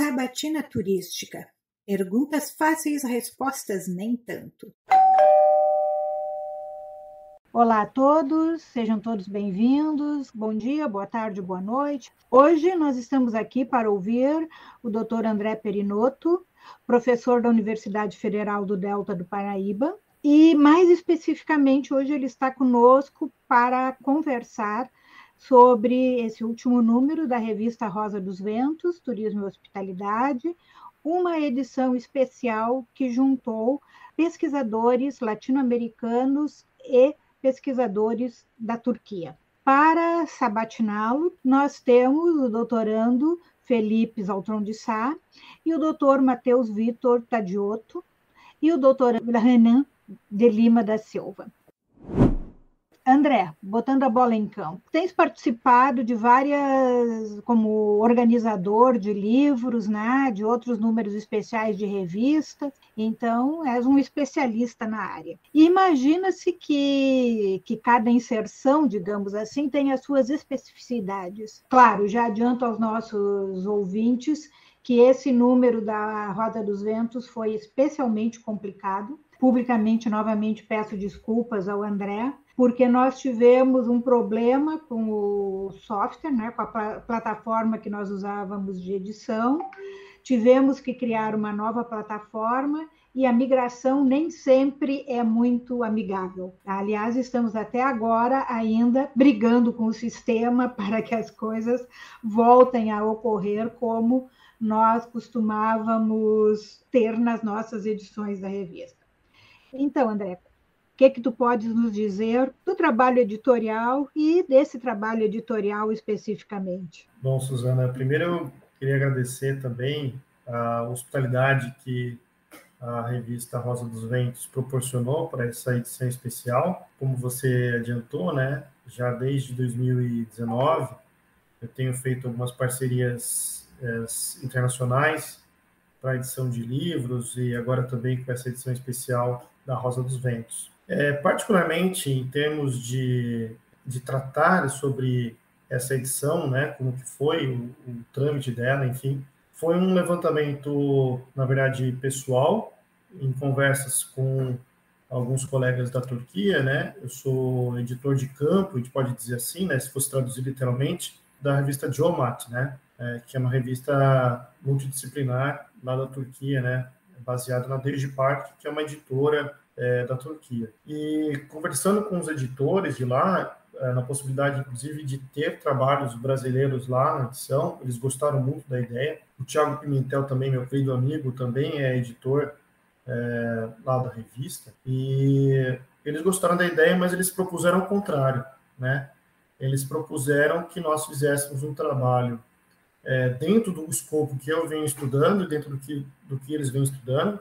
Sabatina Turística. Perguntas fáceis, respostas nem tanto. Olá a todos, sejam todos bem-vindos. Bom dia, boa tarde, boa noite. Hoje nós estamos aqui para ouvir o Dr. André Perinotto, professor da Universidade Federal do Delta do Paraíba, e mais especificamente hoje ele está conosco para conversar sobre esse último número da revista Rosa dos Ventos, Turismo e Hospitalidade, uma edição especial que juntou pesquisadores latino-americanos e pesquisadores da Turquia. Para sabatiná-lo, nós temos o doutorando Felipe Zaltron de Sá e o doutor Matheus Vitor Tadiotto e o doutor Renan de Lima da Silva. André, botando a bola em campo, tens participado de várias, como organizador de livros, né, de outros números especiais de revista, então és um especialista na área. E imagina-se que cada inserção, digamos assim, tem as suas especificidades. Claro, já adianto aos nossos ouvintes que esse número da Rosa dos Ventos foi especialmente complicado. Publicamente, novamente, peço desculpas ao André, porque nós tivemos um problema com o software, né, com a plataforma que nós usávamos de edição. Tivemos que criar uma nova plataforma e a migração nem sempre é muito amigável. Aliás, estamos até agora ainda brigando com o sistema para que as coisas voltem a ocorrer como nós costumávamos ter nas nossas edições da revista. Então, André, o que tu podes nos dizer do trabalho editorial e desse trabalho editorial especificamente? Bom, Suzana, primeiro eu queria agradecer também a hospitalidade que a revista Rosa dos Ventos proporcionou para essa edição especial. Como você adiantou, né, já desde 2019, eu tenho feito algumas parcerias internacionais para a edição de livros e agora também com essa edição especial da Rosa dos Ventos. Particularmente em termos de tratar sobre essa edição, né, como que foi o trâmite dela, enfim, foi um levantamento, na verdade, pessoal, em conversas com alguns colegas da Turquia, né, eu sou editor de campo, a gente pode dizer assim, né, se fosse traduzir literalmente, da revista Geomat, né, que é uma revista multidisciplinar lá da Turquia, né, baseada na Digipark, que é uma editora da Turquia. E conversando com os editores de lá, na possibilidade, inclusive, de ter trabalhos brasileiros lá na edição, eles gostaram muito da ideia. O Thiago Pimentel também, meu querido amigo, também é editor lá da revista, e eles gostaram da ideia, mas eles propuseram o contrário, né? Eles propuseram que nós fizéssemos um trabalho dentro do escopo que eu venho estudando, dentro do que eles vêm estudando,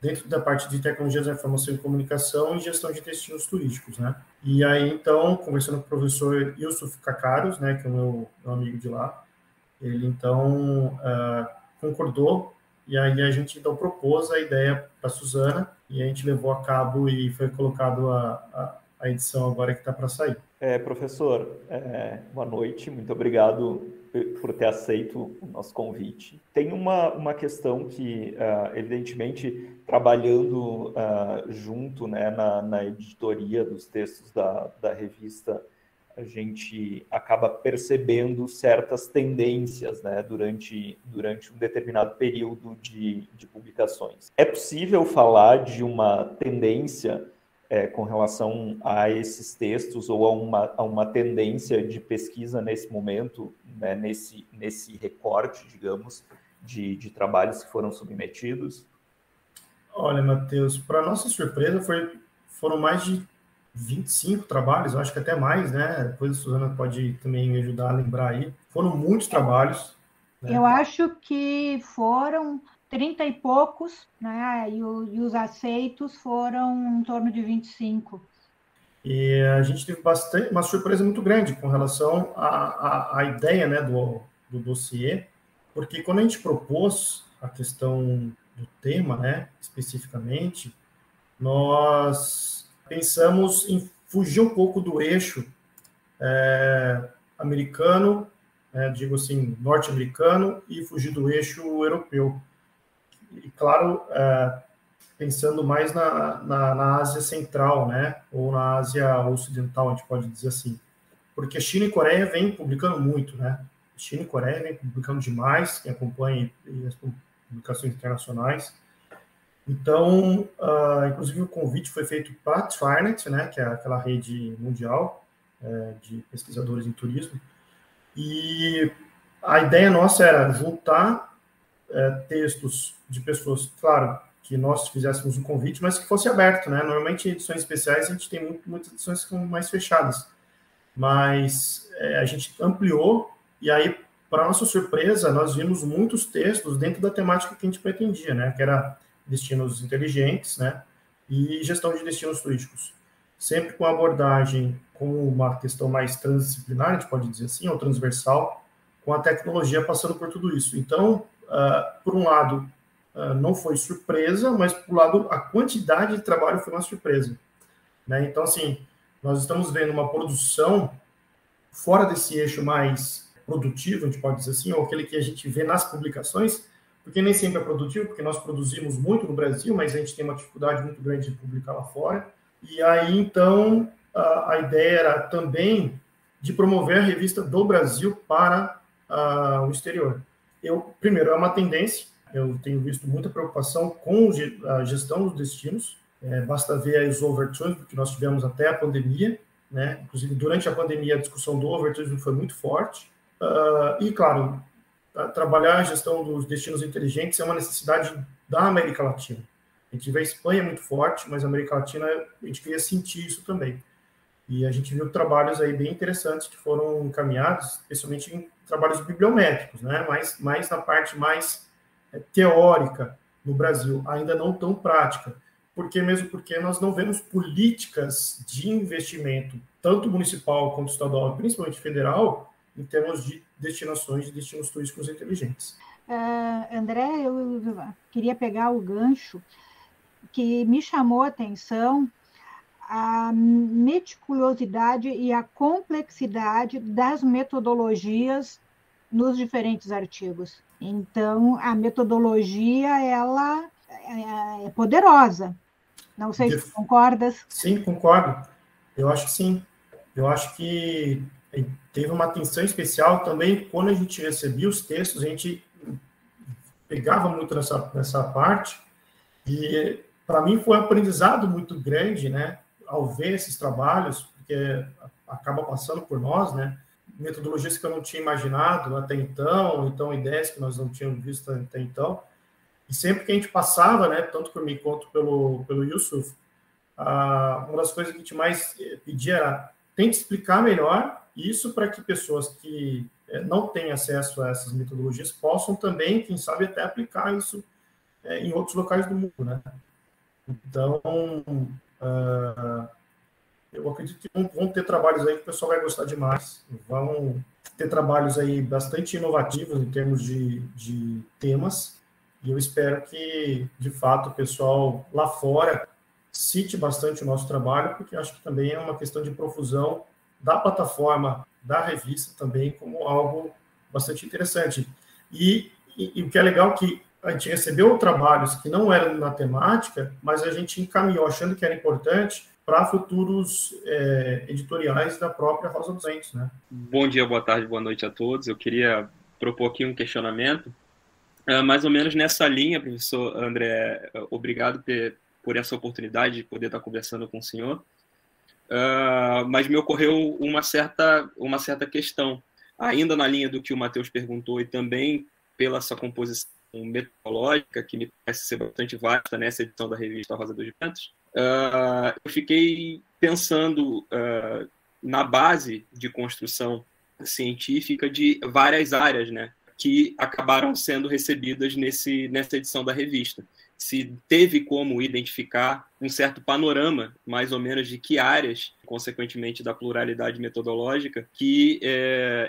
dentro da parte de tecnologias da informação e comunicação e gestão de destinos turísticos, né? E aí, então, conversando com o professor Yusuf Kakaros, né, que é o meu amigo de lá, ele, então, concordou, e aí a gente, então, propôs a ideia para a Suzana, e a gente levou a cabo e foi colocado a edição agora que está para sair. Professor, boa noite, muito obrigado por ter aceito o nosso convite. Tem uma questão que, evidentemente, trabalhando junto, né, na editoria dos textos da revista, a gente acaba percebendo certas tendências, né, durante um determinado período de publicações. É possível falar de uma tendência com relação a esses textos ou a uma tendência de pesquisa nesse momento, né, nesse recorte, digamos, de trabalhos que foram submetidos? Olha, Matheus, para nossa surpresa, foram mais de 25 trabalhos, acho que até mais, né? Depois a Suzana pode também me ajudar a lembrar aí. Foram muitos trabalhos. Né? Eu acho que foram 30 e poucos, né? E os aceitos foram em torno de 25. E a gente teve uma surpresa muito grande com relação à ideia, né, do dossiê, porque quando a gente propôs a questão do tema, né, especificamente, nós pensamos em fugir um pouco do eixo americano digo assim, norte-americano e fugir do eixo europeu. E, claro, pensando mais na Ásia Central, né, ou na Ásia Ocidental, a gente pode dizer assim. Porque China e Coreia vêm publicando muito, né? China e Coreia vêm publicando demais, quem acompanha as publicações internacionais. Então, inclusive, o convite foi feito para a TriNet, né, que é aquela rede mundial de pesquisadores em turismo, e a ideia nossa era juntar textos de pessoas, claro, que nós fizéssemos um convite, mas que fosse aberto, né? Normalmente, em edições especiais, a gente tem muitas edições que são mais fechadas, mas a gente ampliou, e aí, para nossa surpresa, nós vimos muitos textos dentro da temática que a gente pretendia, né? Que era destinos inteligentes, né? E gestão de destinos turísticos. Sempre com abordagem, com uma questão mais transdisciplinar, a gente pode dizer assim, ou transversal, com a tecnologia passando por tudo isso. Então, por um lado, não foi surpresa, mas por lado, a quantidade de trabalho foi uma surpresa, né? Então, assim, nós estamos vendo uma produção fora desse eixo mais produtivo, a gente pode dizer assim, ou aquele que a gente vê nas publicações, porque nem sempre é produtivo, porque nós produzimos muito no Brasil, mas a gente tem uma dificuldade muito grande de publicar lá fora. E aí, então, a ideia era também de promover a revista do Brasil para o exterior. Primeiro, é uma tendência, eu tenho visto muita preocupação com a gestão dos destinos, basta ver os overtourism que nós tivemos até a pandemia, né? Inclusive, durante a pandemia, a discussão do overtourism foi muito forte, e, claro, trabalhar a gestão dos destinos inteligentes é uma necessidade da América Latina. A gente vê a Espanha muito forte, mas a América Latina, a gente queria sentir isso também. E a gente viu trabalhos aí bem interessantes que foram encaminhados, especialmente em trabalhos bibliométricos, né? mais na parte mais teórica no Brasil, ainda não tão prática. Porque nós não vemos políticas de investimento, tanto municipal quanto estadual, principalmente federal, em termos de destinações de destinos turísticos inteligentes. André, eu queria pegar o gancho que me chamou a atenção, a meticulosidade e a complexidade das metodologias nos diferentes artigos. Então, a metodologia, ela é poderosa. Não sei se concordas. Sim, concordo. Eu acho que sim. Eu acho que teve uma atenção especial também quando a gente recebia os textos, a gente pegava muito nessa parte, e para mim foi um aprendizado muito grande, né, ao ver esses trabalhos, porque acaba passando por nós, né, metodologias que eu não tinha imaginado até então ideias que nós não tínhamos visto até então, e sempre que a gente passava, né, tanto por mim quanto pelo Yusuf, uma das coisas que a gente mais pedia era tente explicar melhor isso para que pessoas que não têm acesso a essas metodologias possam também, quem sabe, até aplicar isso em outros locais do mundo, né? Então, eu acredito que vão ter trabalhos aí que o pessoal vai gostar demais, vão ter trabalhos aí bastante inovativos em termos de temas, e eu espero que, de fato, o pessoal lá fora cite bastante o nosso trabalho, porque acho que também é uma questão de profusão da plataforma, da revista também, como algo bastante interessante. E o que é legal é que a gente recebeu trabalhos que não eram na temática, mas a gente encaminhou, achando que era importante, para futuros editoriais da própria Rosa dos Ventos, né? Bom dia, boa tarde, boa noite a todos. Eu queria propor aqui um questionamento, mais ou menos nessa linha, professor André, obrigado por essa oportunidade de poder estar conversando com o senhor, mas me ocorreu uma certa questão, ainda na linha do que o Matheus perguntou e também pela sua composição metodológica, que me parece ser bastante vasta nessa edição da revista Rosa dos Ventos. Eu fiquei pensando na base de construção científica de várias áreas, né, que acabaram sendo recebidas nessa edição da revista. Se teve como identificar um certo panorama, mais ou menos, de que áreas, consequentemente da pluralidade metodológica, que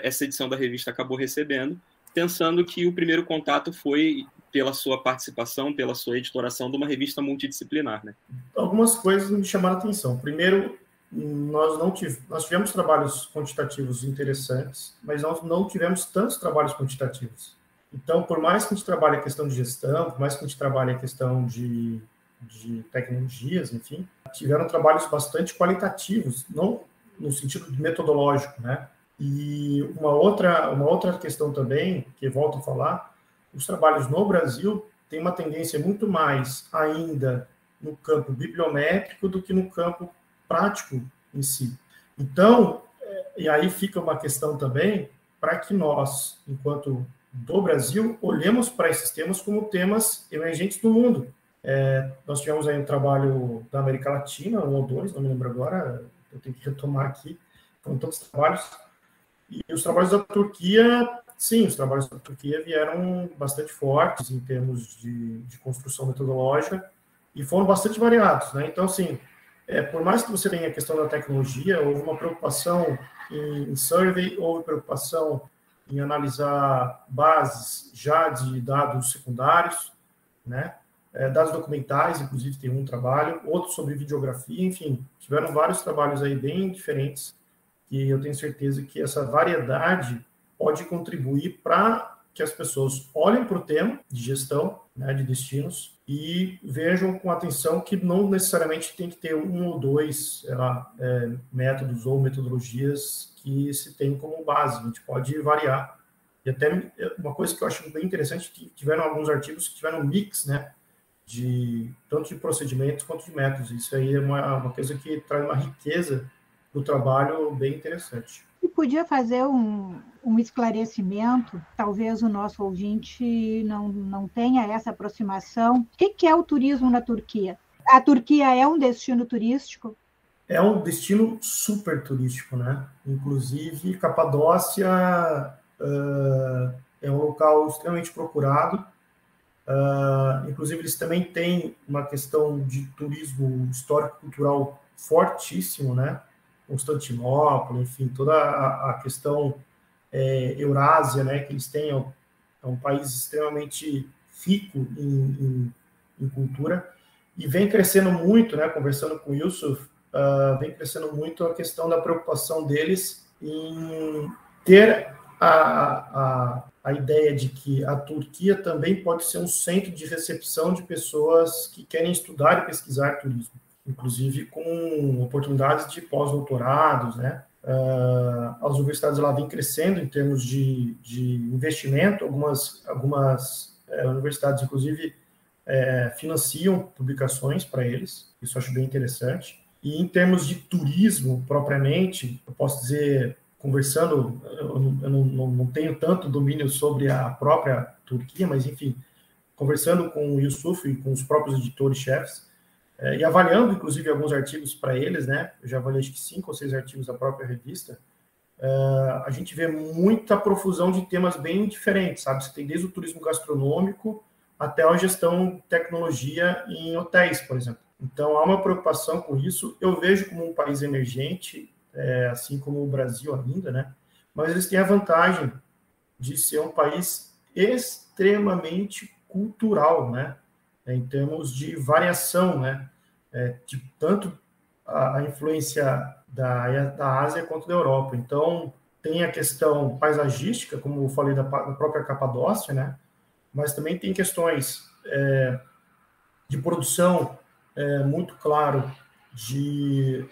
essa edição da revista acabou recebendo, pensando que o primeiro contato foi pela sua participação, pela sua editoração de uma revista multidisciplinar, né? Algumas coisas me chamaram a atenção. Primeiro, nós tivemos trabalhos quantitativos interessantes, mas nós não tivemos tantos trabalhos quantitativos. Então, por mais que a gente trabalhe a questão de gestão, por mais que a gente trabalhe a questão de tecnologias, enfim, tiveram trabalhos bastante qualitativos, não no sentido metodológico, né? E uma outra questão também, que volto a falar, os trabalhos no Brasil têm uma tendência muito mais ainda no campo bibliométrico do que no campo prático em si. Então, e aí fica uma questão também para que nós, enquanto do Brasil, olhemos para esses temas como temas emergentes do mundo. Nós tivemos aí um trabalho da América Latina, um ou dois, não me lembro agora, eu tenho que retomar aqui, foram todos os trabalhos. E os trabalhos da Turquia, sim, os trabalhos da Turquia vieram bastante fortes em termos de construção metodológica e foram bastante variados, né? Então, assim, por mais que você tenha a questão da tecnologia, houve uma preocupação em survey, houve preocupação em analisar bases já de dados secundários, né? Dados documentais, inclusive tem um trabalho, outro sobre videografia, enfim, tiveram vários trabalhos aí bem diferentes, e eu tenho certeza que essa variedade pode contribuir para que as pessoas olhem para o tema de gestão, né, de destinos, e vejam com atenção que não necessariamente tem que ter um ou dois métodos ou metodologias que se tem como base, a gente pode variar. E até uma coisa que eu acho bem interessante, que tiveram alguns artigos que tiveram um mix, né, tanto de procedimentos quanto de métodos. Isso aí é uma coisa que traz uma riqueza do trabalho bem interessante. E podia fazer um esclarecimento, talvez o nosso ouvinte não tenha essa aproximação. O que é o turismo na Turquia? A Turquia é um destino turístico? É um destino super turístico, né? Inclusive, Capadócia é um local extremamente procurado. Inclusive, eles também têm uma questão de turismo histórico-cultural fortíssimo, né? Constantinopla, enfim, toda a questão Eurásia, né, que eles têm, é um país extremamente rico em cultura, e vem crescendo muito, né, conversando com o Yusuf, vem crescendo muito a questão da preocupação deles em ter a ideia de que a Turquia também pode ser um centro de recepção de pessoas que querem estudar e pesquisar turismo, inclusive com oportunidades de pós-doutorados, né? As universidades lá vêm crescendo em termos de investimento, algumas universidades, inclusive, financiam publicações para eles, isso eu acho bem interessante. E em termos de turismo, propriamente, eu posso dizer, conversando, eu não tenho tanto domínio sobre a própria Turquia, mas, enfim, conversando com o Yusuf e com os próprios editores-chefes, e avaliando, inclusive, alguns artigos para eles, né? Eu já avaliei, acho que 5 ou 6 artigos da própria revista. A gente vê muita profusão de temas bem diferentes, sabe? Você tem desde o turismo gastronômico até a gestão de tecnologia em hotéis, por exemplo. Então, há uma preocupação com isso. Eu vejo como um país emergente, assim como o Brasil ainda, né? Mas eles têm a vantagem de ser um país extremamente cultural, né? Em termos de variação, né? De tanto a influência da Ásia quanto da Europa. Então, tem a questão paisagística, como eu falei da própria Capadócia, né? Mas também tem questões de produção, muito claro, de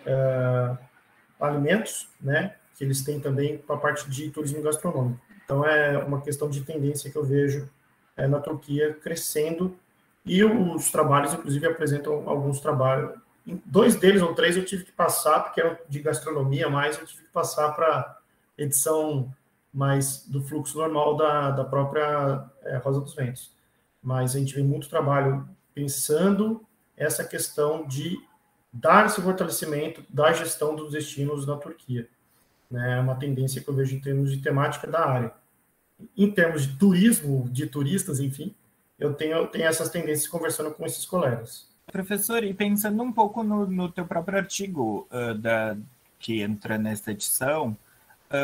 alimentos, né? Que eles têm também para a parte de turismo gastronômico. Então, é uma questão de tendência que eu vejo na Turquia crescendo. E os trabalhos, inclusive, apresentam alguns trabalhos. 2 deles ou 3 eu tive que passar, porque eram de gastronomia, mas eu tive que passar para edição mais do fluxo normal da própria Rosa dos Ventos. Mas a gente vê muito trabalho pensando essa questão de dar esse fortalecimento da gestão dos destinos na Turquia. É uma tendência que eu vejo em termos de temática da área. Em termos de turismo, de turistas, enfim, eu tenho essas tendências conversando com esses colegas. Professor, e pensando um pouco no teu próprio artigo que entra nesta edição,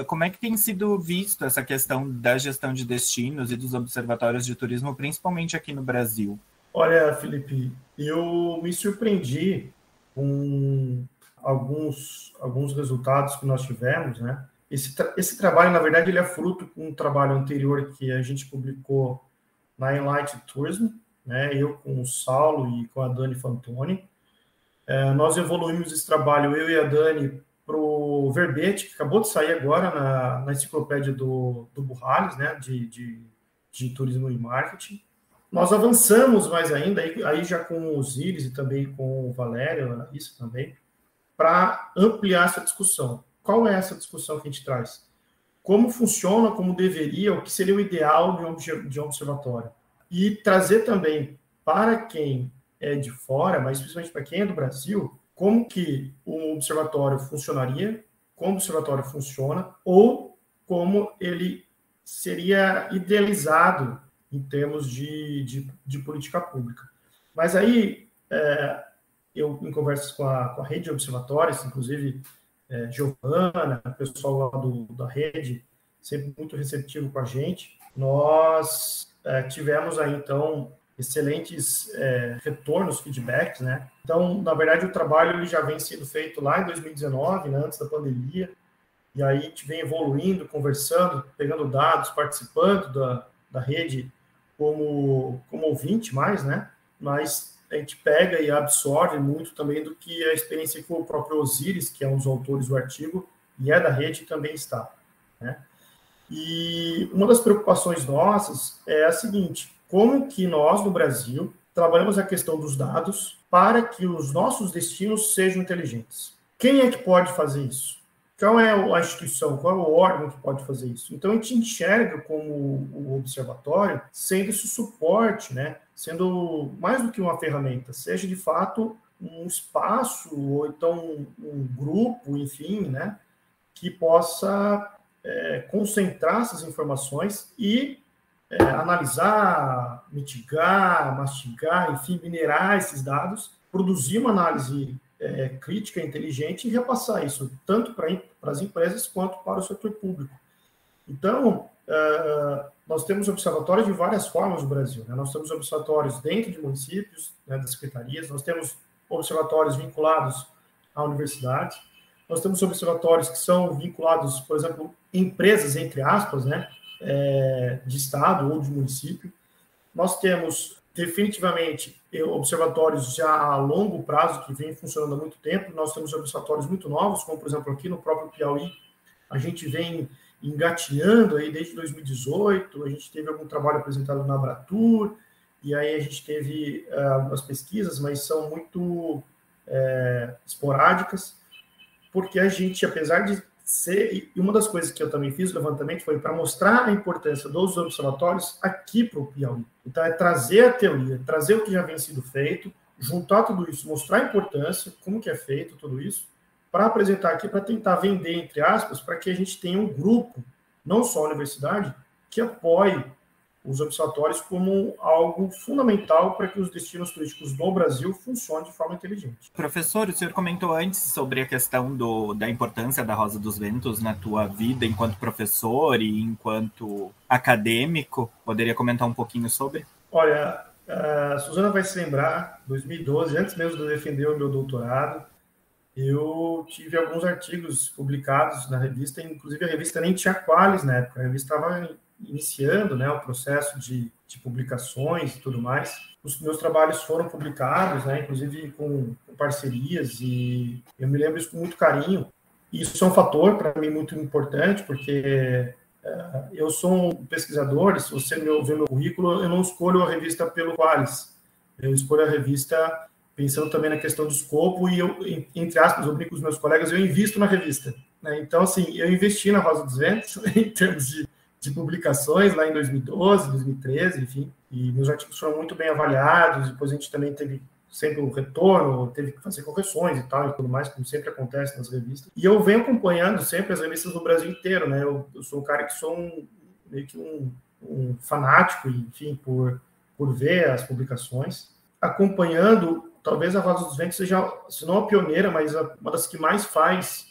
como é que tem sido visto essa questão da gestão de destinos e dos observatórios de turismo, principalmente aqui no Brasil? Olha, Felipe, eu me surpreendi com alguns resultados que nós tivemos, né? Esse trabalho, na verdade, ele é fruto de um trabalho anterior que a gente publicou na Enlight Tourism, né? Eu com o Saulo e com a Dani Fantoni. Nós evoluímos esse trabalho, eu e a Dani, para o verbete, que acabou de sair agora na enciclopédia do Burrales, né? De turismo e marketing. Nós avançamos mais ainda, aí já com o Osiris e também com o Valério, a Larissa também, para ampliar essa discussão. Qual é essa discussão que a gente traz? Como funciona, como deveria, o que seria o ideal de um observatório? E trazer também para quem é de fora, mas principalmente para quem é do Brasil, como que um observatório funcionaria, como o observatório funciona, ou como ele seria idealizado em termos de política pública. Mas aí, eu, em conversas com a rede de observatórios, inclusive Giovana, o pessoal lá da rede, sempre muito receptivo com a gente, nós tivemos aí, então, excelentes retornos, feedbacks, né? Então, na verdade, o trabalho ele já vem sendo feito lá em 2019, né, antes da pandemia, e aí a gente vem evoluindo, conversando, pegando dados, participando da rede como ouvinte mais, né? Mas a gente pega e absorve muito também do que a experiência que o próprio Osiris, que é um dos autores do artigo, e é da rede, também está, né? E uma das preocupações nossas é a seguinte: como que nós, no Brasil, trabalhamos a questão dos dados para que os nossos destinos sejam inteligentes? Quem é que pode fazer isso? Qual é a instituição, qual é o órgão que pode fazer isso? Então, a gente enxerga como o observatório sendo esse suporte, né? Sendo mais do que uma ferramenta, seja de fato um espaço, ou então um grupo, enfim, né? Que possa concentrar essas informações e analisar, mitigar, mastigar, enfim, minerar esses dados, produzir uma análise crítica, inteligente e repassar isso tanto para as empresas quanto para o setor público. Então, nós temos observatórios de várias formas no Brasil, né? Nós temos observatórios dentro de municípios, né, das secretarias, nós temos observatórios vinculados à universidade, nós temos observatórios que são vinculados, por exemplo, empresas, entre aspas, né, de estado ou de município. Nós temos definitivamente observatórios já a longo prazo que vêm funcionando há muito tempo. Nós temos observatórios muito novos, como por exemplo aqui no próprio Piauí, a gente vem engatinhando aí desde 2018, a gente teve algum trabalho apresentado na Abratur, e aí a gente teve algumas pesquisas, mas são muito esporádicas, porque a gente, apesar de ser... E uma das coisas que eu também fiz o levantamento foi para mostrar a importância dos observatórios aqui para o Piauí. Então, é trazer a teoria, trazer o que já vem sendo feito, juntar tudo isso, mostrar a importância, como que é feito tudo isso, para apresentar aqui, para tentar vender, entre aspas, para que a gente tenha um grupo, não só a universidade, que apoie os observatórios como algo fundamental para que os destinos turísticos do Brasil funcionem de forma inteligente. Professor, o senhor comentou antes sobre a questão da importância da Rosa dos Ventos na tua vida enquanto professor e enquanto acadêmico. Poderia comentar um pouquinho sobre? Olha, a Suzana vai se lembrar, 2012, antes mesmo de eu defender o meu doutorado, eu tive alguns artigos publicados na revista, inclusive a revista nem tinha Qualis na época, a revista estava iniciando, né, o processo de publicações e tudo mais. Os meus trabalhos foram publicados, né, inclusive com parcerias, e eu me lembro isso com muito carinho. Isso é um fator para mim muito importante, porque eu sou um pesquisador, e se você ver meu currículo, eu não escolho a revista pelo Qualis, eu escolho a revista pensando também na questão do escopo, e eu, entre aspas, eu brinco com os meus colegas, eu invisto na revista, né? Então, assim, eu investi na Rosa dos Ventos em termos de publicações lá em 2012, 2013, enfim, e meus artigos foram muito bem avaliados. Depois a gente também teve sempre um retorno, teve que fazer correções e tal, e tudo mais, como sempre acontece nas revistas. E eu venho acompanhando sempre as revistas do Brasil inteiro, né? Eu sou um cara que sou meio que um fanático, enfim, por ver as publicações, acompanhando. Talvez a Rosa dos Ventos seja, se não a pioneira, mas uma das que mais faz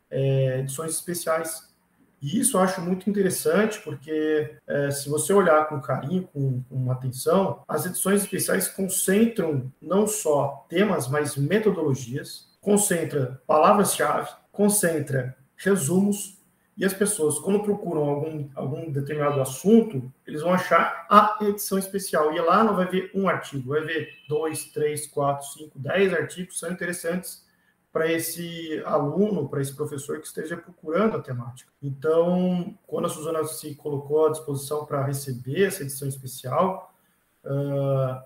edições especiais. E isso eu acho muito interessante, porque se você olhar com carinho, com atenção, as edições especiais concentram não só temas, mas metodologias, concentra palavras-chave, concentra resumos, e as pessoas, quando procuram algum determinado assunto, eles vão achar a edição especial. E lá não vai ver um artigo, vai ver 2, 3, 4, 5, 10 artigos que são interessantes para esse aluno, para esse professor que esteja procurando a temática. Então, quando a Suzana se colocou à disposição para receber essa edição especial,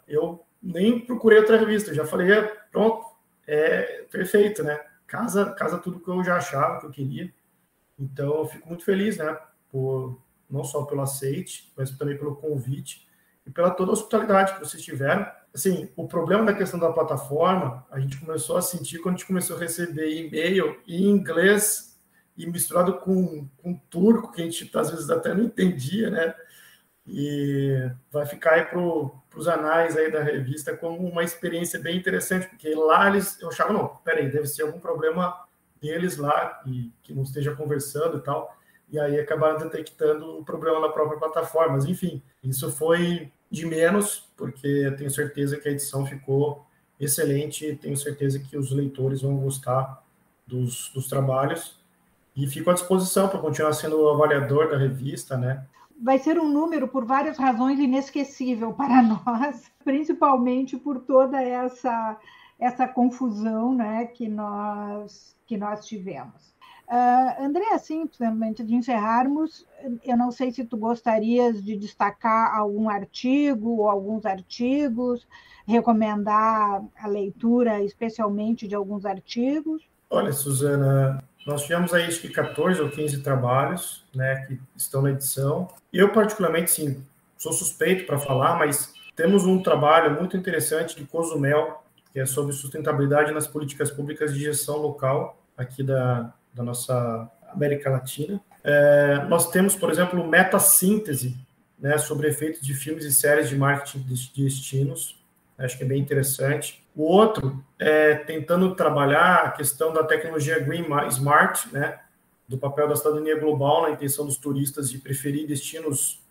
eu nem procurei outra revista, já falei, pronto, é perfeito, né? Casa tudo que eu já achava, que eu queria. Então, eu fico muito feliz, né? Não só pelo aceite, mas também pelo convite e pela toda a hospitalidade que vocês tiveram. Assim, o problema da questão da plataforma, a gente começou a sentir quando a gente começou a receber e-mail em inglês e misturado com turco, que a gente às vezes até não entendia, né? E vai ficar aí para os anais aí da revista como uma experiência bem interessante, porque lá eu achava, não, peraí, deve ser algum problema deles lá, e que não esteja conversando e tal, e aí acabaram detectando o problema na própria plataforma. Mas, enfim, isso foi de menos, porque eu tenho certeza que a edição ficou excelente, e tenho certeza que os leitores vão gostar dos trabalhos, e fico à disposição para continuar sendo o avaliador da revista, né? Vai ser um número, por várias razões, inesquecível para nós, principalmente por toda essa confusão, né, que nós tivemos. André, assim, antes de encerrarmos, eu não sei se tu gostarias de destacar algum artigo ou alguns artigos, recomendar a leitura especialmente de alguns artigos. Olha, Suzana, nós tivemos aí acho que 14 ou 15 trabalhos, né, que estão na edição. Eu, particularmente, sim, sou suspeito para falar, mas temos um trabalho muito interessante de Cozumel, que é sobre sustentabilidade nas políticas públicas de gestão local aqui da nossa América Latina. Nós temos, por exemplo, meta-síntese, né, sobre efeitos de filmes e séries de marketing de destinos. Acho que é bem interessante. O outro é tentando trabalhar a questão da tecnologia Green Smart, né, do papel da cidadania global na intenção dos turistas de preferir destinos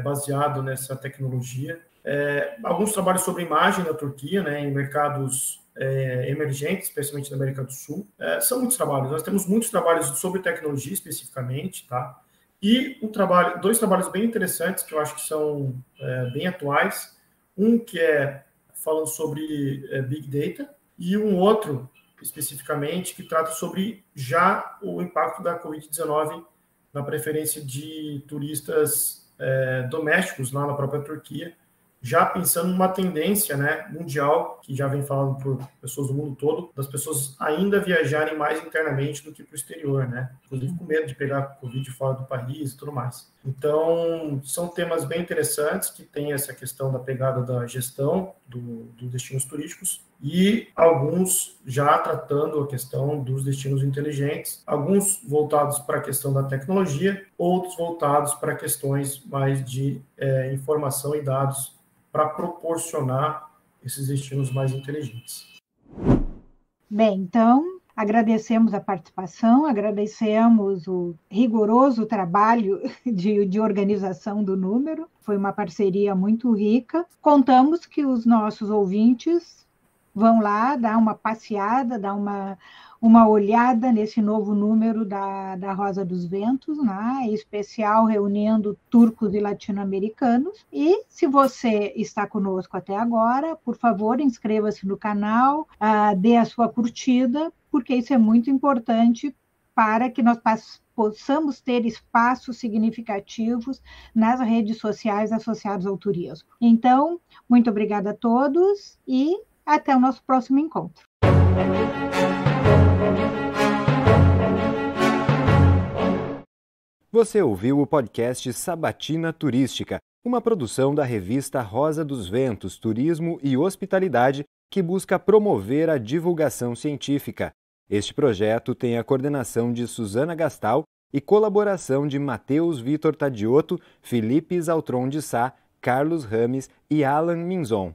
baseado nessa tecnologia. Alguns trabalhos sobre imagem na Turquia, né, em mercados emergentes, especialmente na América do Sul. São muitos trabalhos. Nós temos muitos trabalhos sobre tecnologia especificamente, tá? E dois trabalhos bem interessantes que eu acho que são bem atuais. Um que é falando sobre Big Data e um outro especificamente que trata sobre já o impacto da Covid-19 na preferência de turistas domésticos lá na própria Turquia, já pensando numa tendência, né, mundial, que já vem falando por pessoas do mundo todo, das pessoas ainda viajarem mais internamente do que para o exterior, né? Inclusive com medo de pegar Covid fora do país e tudo mais. Então, são temas bem interessantes que têm essa questão da pegada da gestão dos destinos turísticos e alguns já tratando a questão dos destinos inteligentes, alguns voltados para a questão da tecnologia, outros voltados para questões mais de informação e dados para proporcionar esses destinos mais inteligentes. Bem, então, agradecemos a participação, agradecemos o rigoroso trabalho de organização do número, foi uma parceria muito rica. Contamos que os nossos ouvintes vão lá dar uma passeada, dar uma olhada nesse novo número da Rosa dos Ventos, né? Especial reunindo turcos e latino-americanos. E se você está conosco até agora, por favor, inscreva-se no canal, dê a sua curtida, porque isso é muito importante para que nós possamos ter espaços significativos nas redes sociais associadas ao turismo. Então, muito obrigada a todos e até o nosso próximo encontro. Você ouviu o podcast Sabatina Turística, uma produção da revista Rosa dos Ventos, Turismo e Hospitalidade, que busca promover a divulgação científica. Este projeto tem a coordenação de Suzana Gastal e colaboração de Matheus Vitor Tadiotto, Felipe Zaltron de Sá, Carlos Rames e Alan Minzon.